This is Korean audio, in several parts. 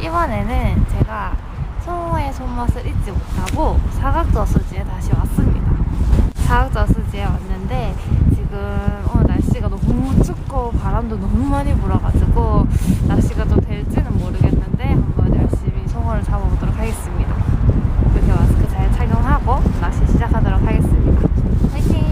이번에는 제가 송어의 손맛을 잊지 못하고 사각저수지에 다시 왔습니다. 사각저수지에 왔는데 지금 오늘 날씨가 너무 춥고 바람도 너무 많이 불어가지고 낚시가 좀 될지는 모르겠는데 한번 열심히 송어를 잡아보도록 하겠습니다. 이렇게 마스크 잘 착용하고 낚시 시작하도록 하겠습니다. 화이팅!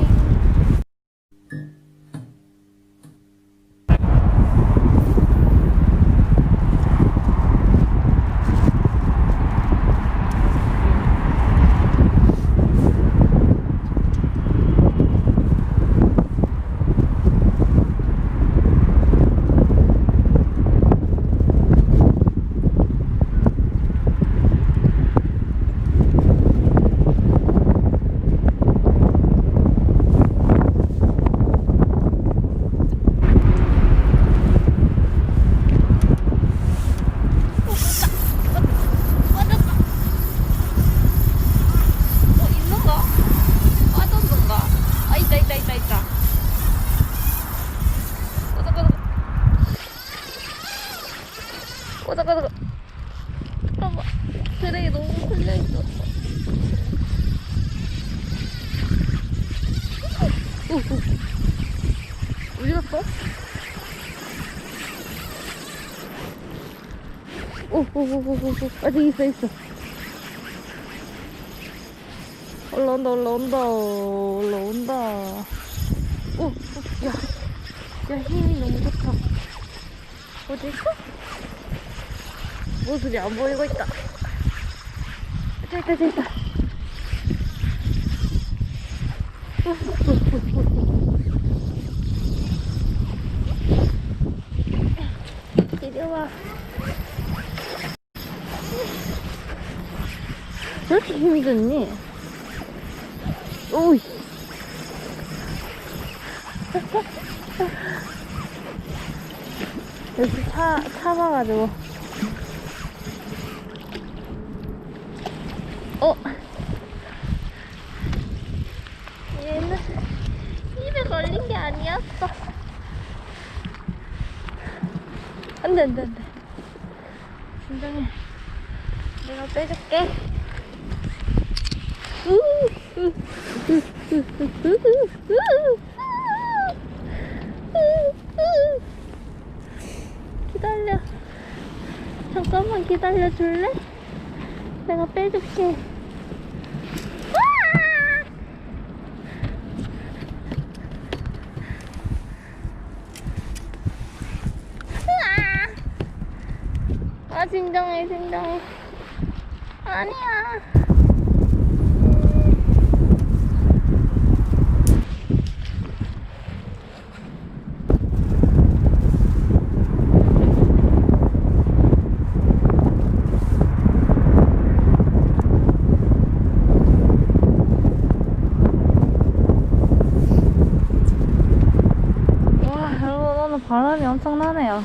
잠깐만, 드레이 너무 풀려있어. 어디 갔어? 아직 있어. 올라온다. 야, 힘이 너무 좋다. 어디 있어? 모습이 안 보이고 있다. 저기 있다. 이리 와. 왜 이렇게 힘이 좋니? 오이. 여기 참아가지고. 얘는 입에 걸린 게 아니었어. 안 돼. 진정해. 내가 빼줄게. 기다려. 잠깐만 기다려 줄래? 내가 빼줄게. 진정해. 아니야. 와, 여러분 오늘 바람이 엄청 나네요.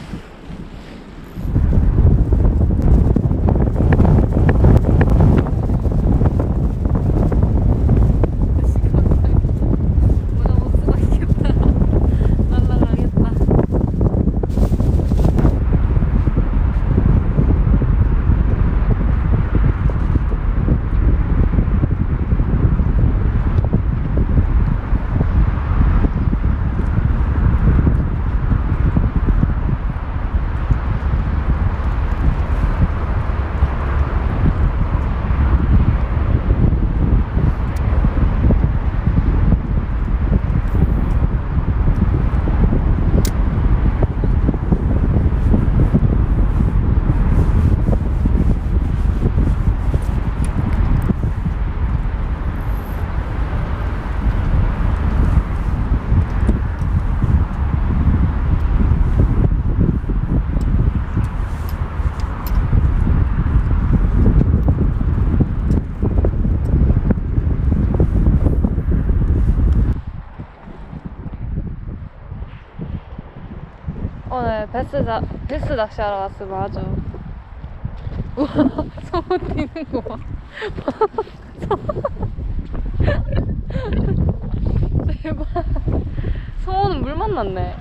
오늘 베스 낚시하러 왔으면 아주 우와 성우 뛰는 거 봐. 대박. 성우는 물 만났네.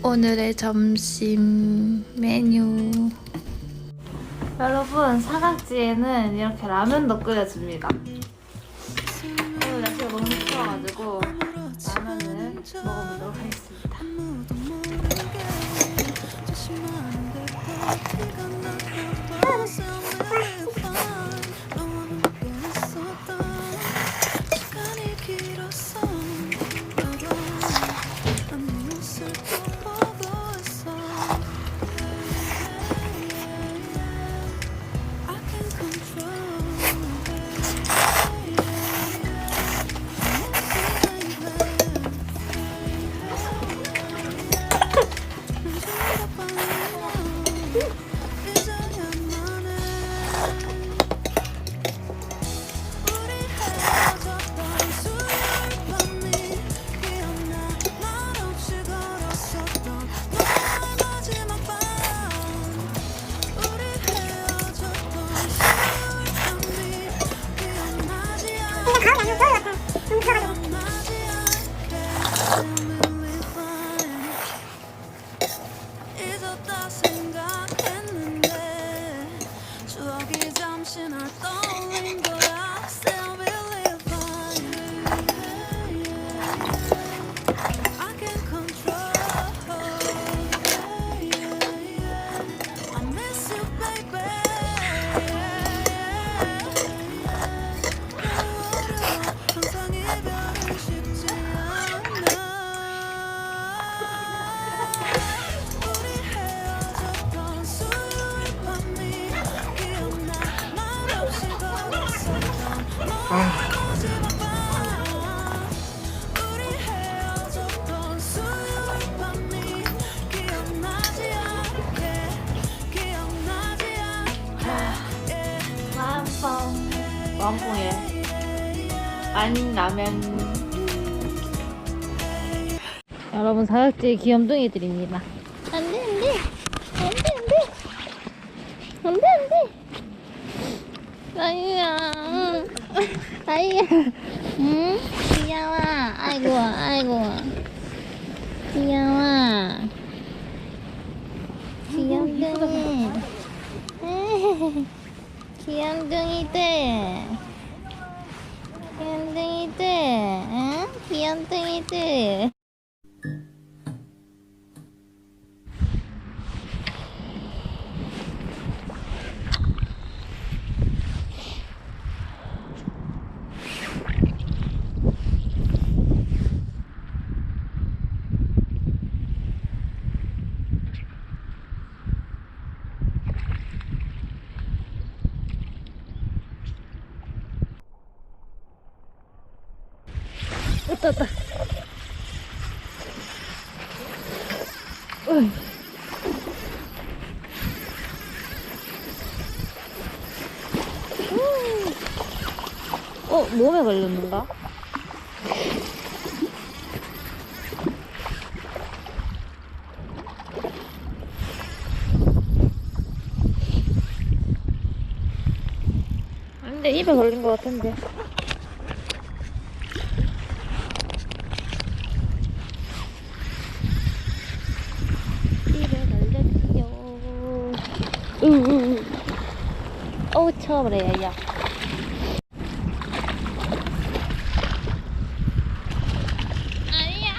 오늘의 점심 메뉴. 여러분, 사각지에는 이렇게 라면도 끓여줍니다. 오늘 날씨가 너무 추워가지고 라면을 먹어보도록 하겠습니다. 왕뽕에 아닌 라면. 여러분, 사각지의 귀염둥이들입니다. 안돼 안돼 안돼 안돼 안돼 안돼. 아이야 아이야. 응? 귀여워. 아이고 아이고 귀여워. 귀염둥이. 귀염둥이들, 귀염둥이들, 응? 귀염둥이들. 왔다. 몸에 걸렸는가? 근데 입에 걸린 것 같은데. 어우, 쳐버려요, 야. 아니야.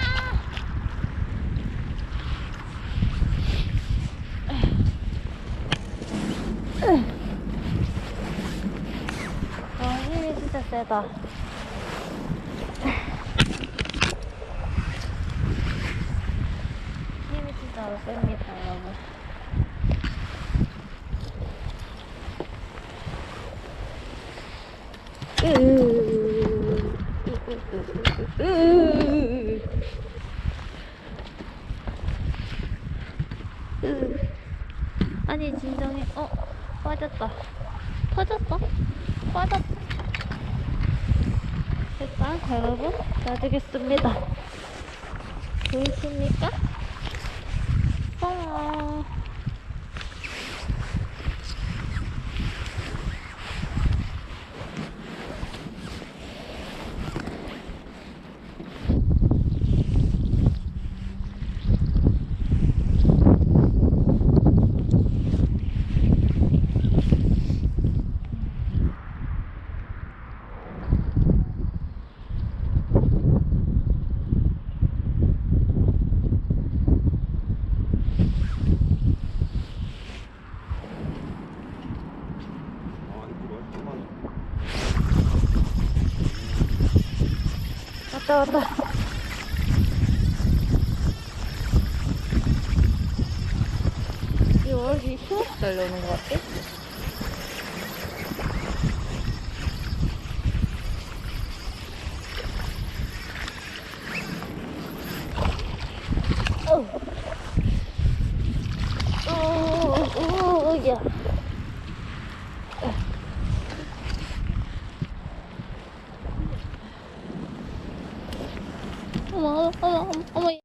힘이 진짜 세다. 힘이 진짜 셉니다, 여러분. 아니, 진정해. 빠졌다. 터졌다. 빠졌다. 일단 여러분, 놔두겠습니다. 보이십니까? 왔다. 이거 왜 이렇게 힘없이 달려오는 것 같아? 야. 어머.